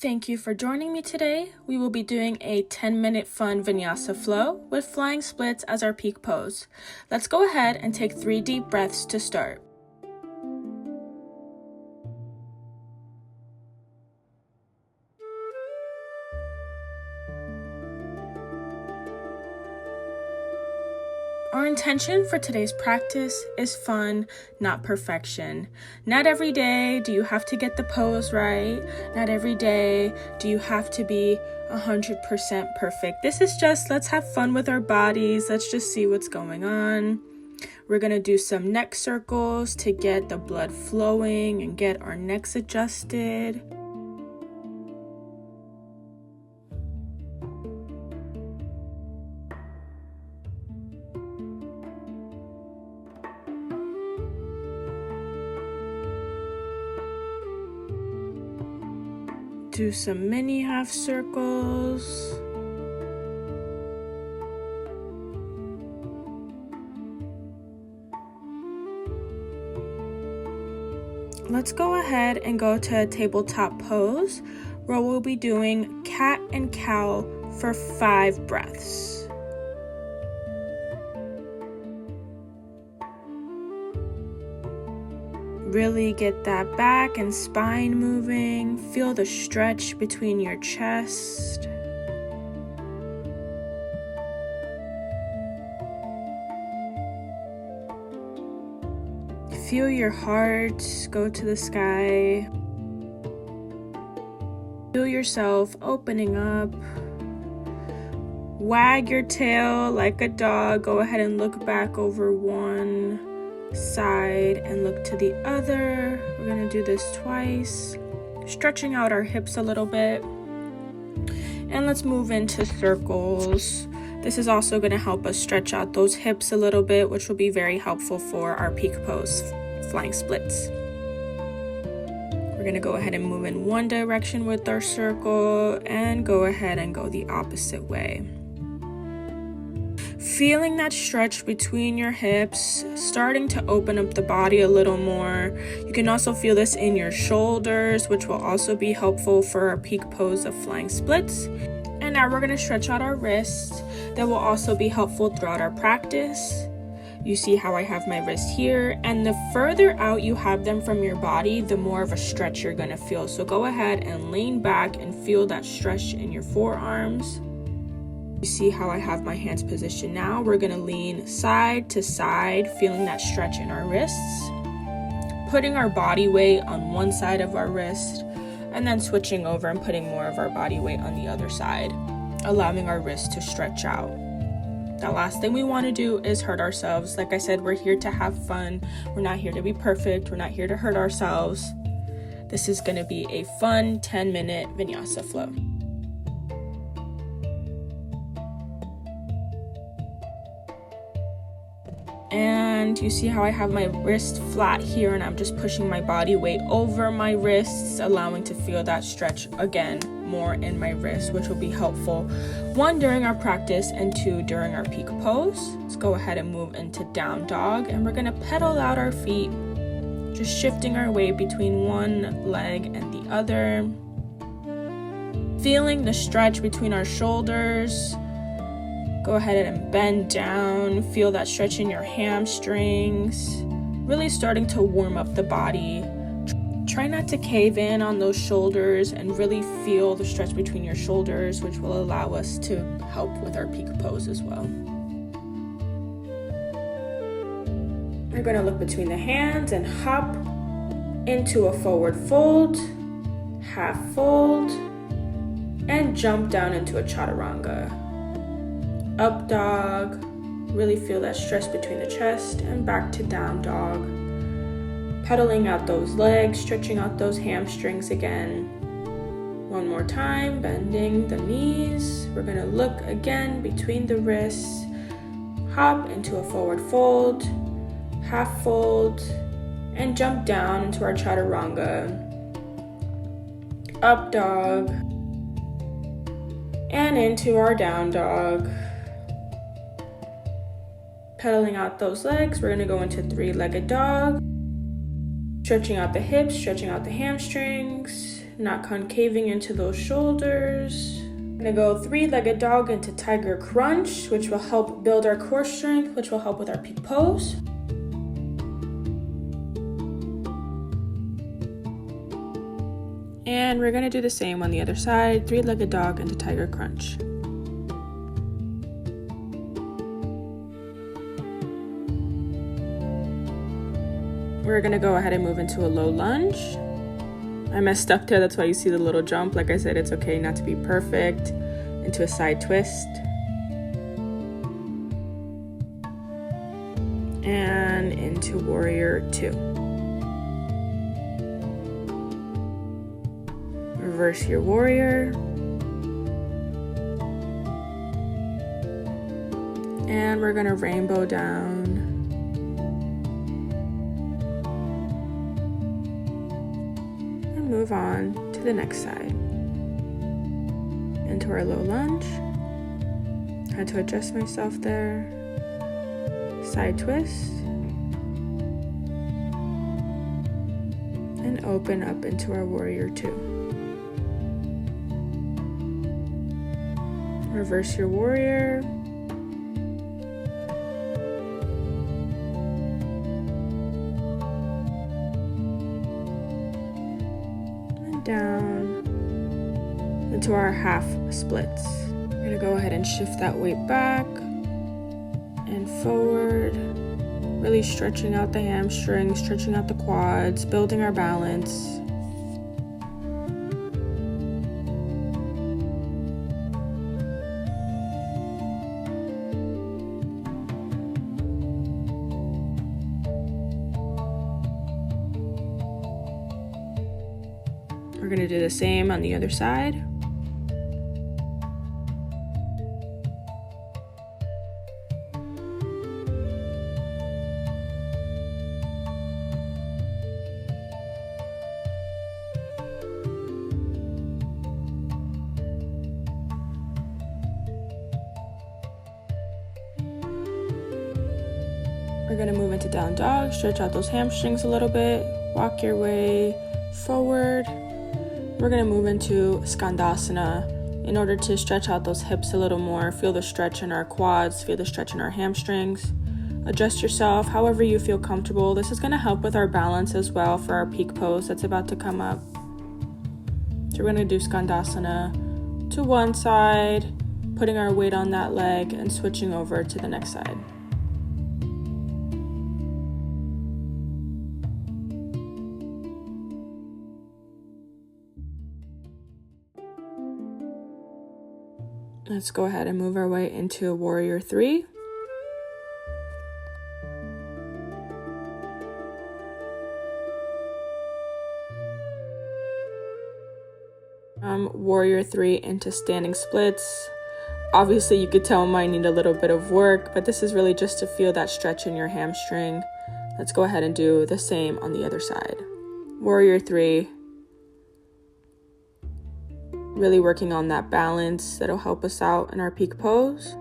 Thank you for joining me today. We will be doing a 10-minute fun Vinyasa flow with flying splits as our peak pose. Let's go ahead and take 3 deep breaths to start. Our intention for today's practice is fun, not perfection. Not every day do you have to get the pose right. Not every day do you have to be 100% perfect. This is just, let's have fun with our bodies. Let's just see what's going on. We're going to do some neck circles to get the blood flowing and get our necks adjusted. Do some mini half circles. Let's go ahead and go to a tabletop pose where we'll be doing cat and cow for 5 breaths. Really get that back and spine moving. Feel the stretch between your chest. Feel your heart go to the sky. Feel yourself opening up. Wag your tail like a dog. Go ahead and look back over one side and look to the other. We're going to do this twice, stretching out our hips a little bit. And let's move into circles. This is also going to help us stretch out those hips a little bit, which will be very helpful for our peak pose, flying splits. We're going to go ahead and move in one direction with our circle and go ahead and go the opposite way. Feeling that stretch between your hips, starting to open up the body a little more. You can also feel this in your shoulders, which will also be helpful for our peak pose of flying splits. And now we're going to stretch out our wrists. That will also be helpful throughout our practice. You see how I have my wrist here, and the further out you have them from your body, the more of a stretch you're going to feel. So go ahead and lean back and feel that stretch in your forearms. You see how I have my hands positioned now. We're going to lean side to side, feeling that stretch in our wrists. Putting our body weight on one side of our wrist, and then switching over and putting more of our body weight on the other side, allowing our wrists to stretch out. The last thing we want to do is hurt ourselves. Like I said, we're here to have fun. We're not here to be perfect. We're not here to hurt ourselves. This is going to be a fun 10-minute Vinyasa flow. And you see how I have my wrist flat here, and I'm just pushing my body weight over my wrists, allowing to feel that stretch again more in my wrist, which will be helpful, 1, during our practice, and 2, during our peak pose. Let's go ahead and move into down dog, and we're going to pedal out our feet, just shifting our weight between one leg and the other. Feeling the stretch between our shoulders. Go ahead and bend down, feel that stretch in your hamstrings, really starting to warm up the body. Try not to cave in on those shoulders and really feel the stretch between your shoulders, which will allow us to help with our peak pose as well. We're going to look between the hands and hop into a forward fold, half fold, and jump down into a chaturanga. Up dog, really feel that stretch between the chest, and back to down dog. Pedaling out those legs, stretching out those hamstrings again. One more time, bending the knees. We're gonna look again between the wrists, hop into a forward fold, half fold, and jump down into our chaturanga. Up dog, and into our down dog. Pedaling out those legs, we're going to go into 3-legged dog. Stretching out the hips, stretching out the hamstrings. not concaving into those shoulders. I'm gonna go three-legged dog into tiger crunch, which will help build our core strength, which will help with our peak pose. And we're gonna do the same on the other side, three-legged dog into tiger crunch. We're gonna go ahead and move into a low lunge. I messed up there, that's why you see the little jump. Like I said, it's okay not to be perfect. Into a side twist. And into warrior 2. Reverse your warrior. And we're gonna rainbow down. And move on to the next side. Into our low lunge. Had to adjust myself there. Side twist. And open up into our warrior 2. Reverse your warrior. And down into our half splits. We're gonna go ahead and shift that weight back and forward. Really stretching out the hamstrings, stretching out the quads, building our balance. We're going to do the same on the other side. We're going to move into down dog, stretch out those hamstrings a little bit, walk your way forward. We're going to move into Skandasana in order to stretch out those hips a little more, feel the stretch in our quads, feel the stretch in our hamstrings. Adjust yourself however you feel comfortable. This is going to help with our balance as well for our peak pose that's about to come up. So we're going to do Skandasana to one side, putting our weight on that leg and switching over to the next side. Let's go ahead and move our way into warrior 3. Warrior 3 into standing splits. Obviously you could tell mine need a little bit of work, but this is really just to feel that stretch in your hamstring. Let's go ahead and do the same on the other side. Warrior 3. Really working on that balance that'll help us out in our peak pose.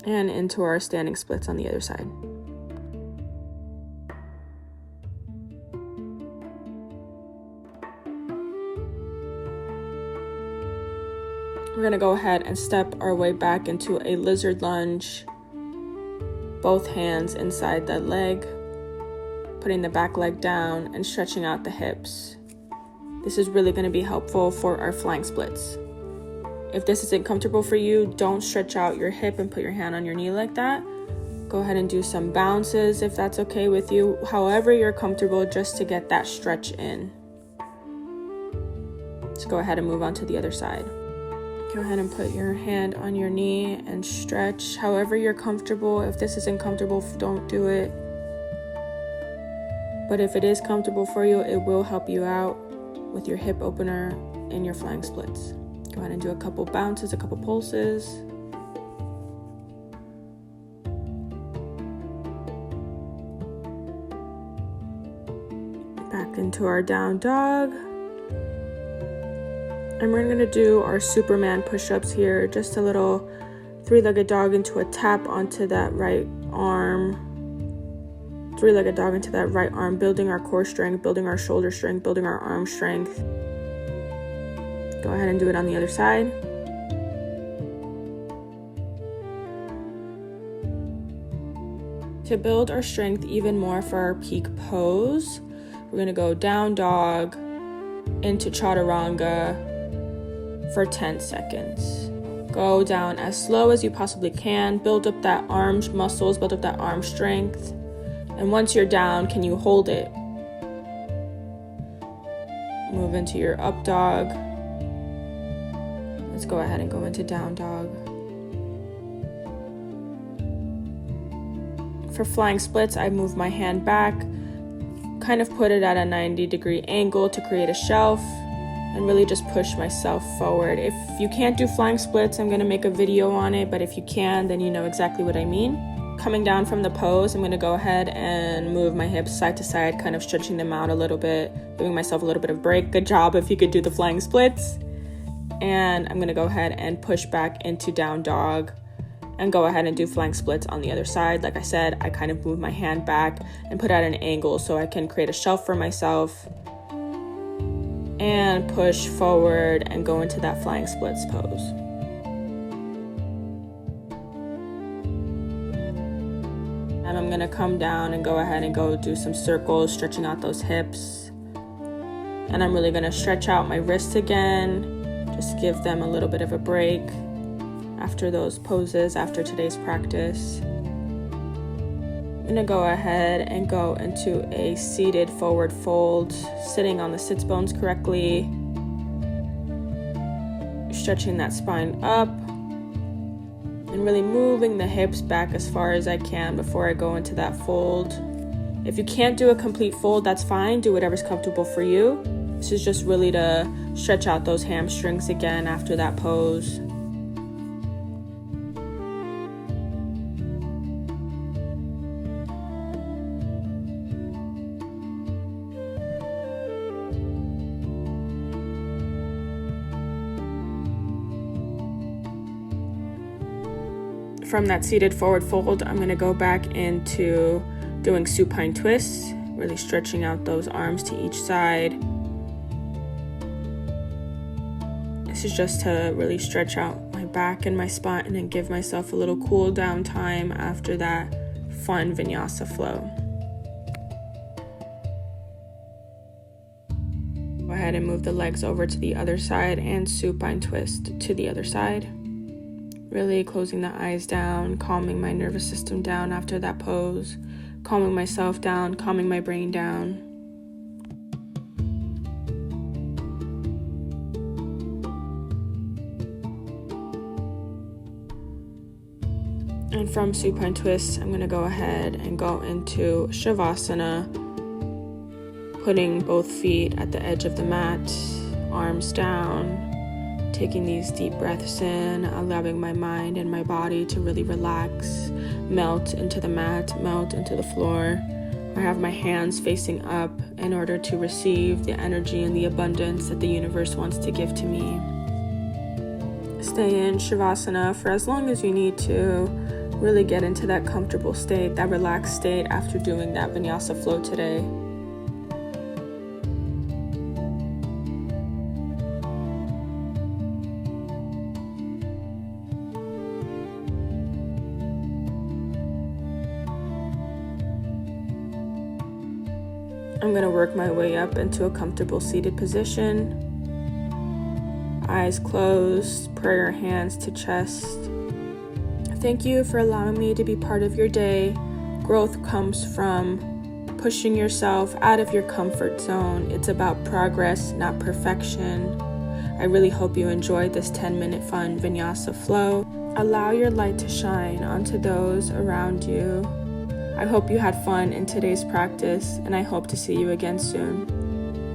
And into our standing splits on the other side. We're going to go ahead and step our way back into a lizard lunge. Both hands inside that leg. Putting the back leg down and stretching out the hips. This is really going to be helpful for our flying splits. If this isn't comfortable for you, don't stretch out your hip and put your hand on your knee like that. Go ahead and do some bounces if that's okay with you. However you're comfortable, just to get that stretch in. Let's go ahead and move on to the other side. Go ahead and put your hand on your knee and stretch however you're comfortable. If this isn't comfortable, don't do it. But if it is comfortable for you, it will help you out with your hip opener and your flying splits. Go ahead and do a couple bounces, a couple pulses. Back into our down dog. And we're going to do our Superman push-ups here. Just a little three-legged dog into a tap onto that right arm. three-legged dog into that right arm, building our core strength, building our shoulder strength, building our arm strength. Go ahead and do it on the other side. To build our strength even more for our peak pose, we're going to go down dog into chaturanga for 10 seconds. Go down as slow as you possibly can. Build up that arm muscles, build up that arm strength. And once you're down, can you hold it? Move into your up dog. Let's go ahead and go into down dog. For flying splits, I move my hand back, kind of put it at a 90-degree angle to create a shelf, and really just push myself forward. If you can't do flying splits, I'm going to make a video on it, but if you can, then you know exactly what I mean. Coming down from the pose, I'm going to go ahead and move my hips side to side, kind of stretching them out a little bit, giving myself a little bit of break. Good job if you could do the flying splits. And I'm going to go ahead and push back into down dog and go ahead and do flying splits on the other side. Like I said, I kind of move my hand back and put at an angle so I can create a shelf for myself and push forward and go into that flying splits pose. And I'm gonna come down and go ahead and go do some circles, stretching out those hips. And I'm really gonna stretch out my wrists again, just give them a little bit of a break after those poses, after today's practice. I'm gonna go ahead and go into a seated forward fold, sitting on the sits bones correctly, stretching that spine up, and really moving the hips back as far as I can before I go into that fold. If you can't do a complete fold, that's fine. Do whatever's comfortable for you. This is just really to stretch out those hamstrings again after that pose. From that seated forward fold, I'm going to go back into doing supine twists, really stretching out those arms to each side. This is just to really stretch out my back and my spine and give myself a little cool down time after that fun vinyasa flow. Go ahead and move the legs over to the other side and supine twist to the other side. Really closing the eyes down, calming my nervous system down after that pose, calming myself down, calming my brain down. And from supine twist, I'm going to go ahead and go into Shavasana, putting both feet at the edge of the mat, arms down. Taking these deep breaths in, allowing my mind and my body to really relax, melt into the mat, melt into the floor. I have my hands facing up in order to receive the energy and the abundance that the universe wants to give to me. Stay in Shavasana for as long as you need to. Really get into that comfortable state, that relaxed state after doing that vinyasa flow today. I'm going to work my way up into a comfortable seated position. Eyes closed, prayer hands to chest. Thank you for allowing me to be part of your day. Growth comes from pushing yourself out of your comfort zone. It's about progress, not perfection. I really hope you enjoyed this 10-minute fun vinyasa flow. Allow your light to shine onto those around you. I hope you had fun in today's practice, and I hope to see you again soon.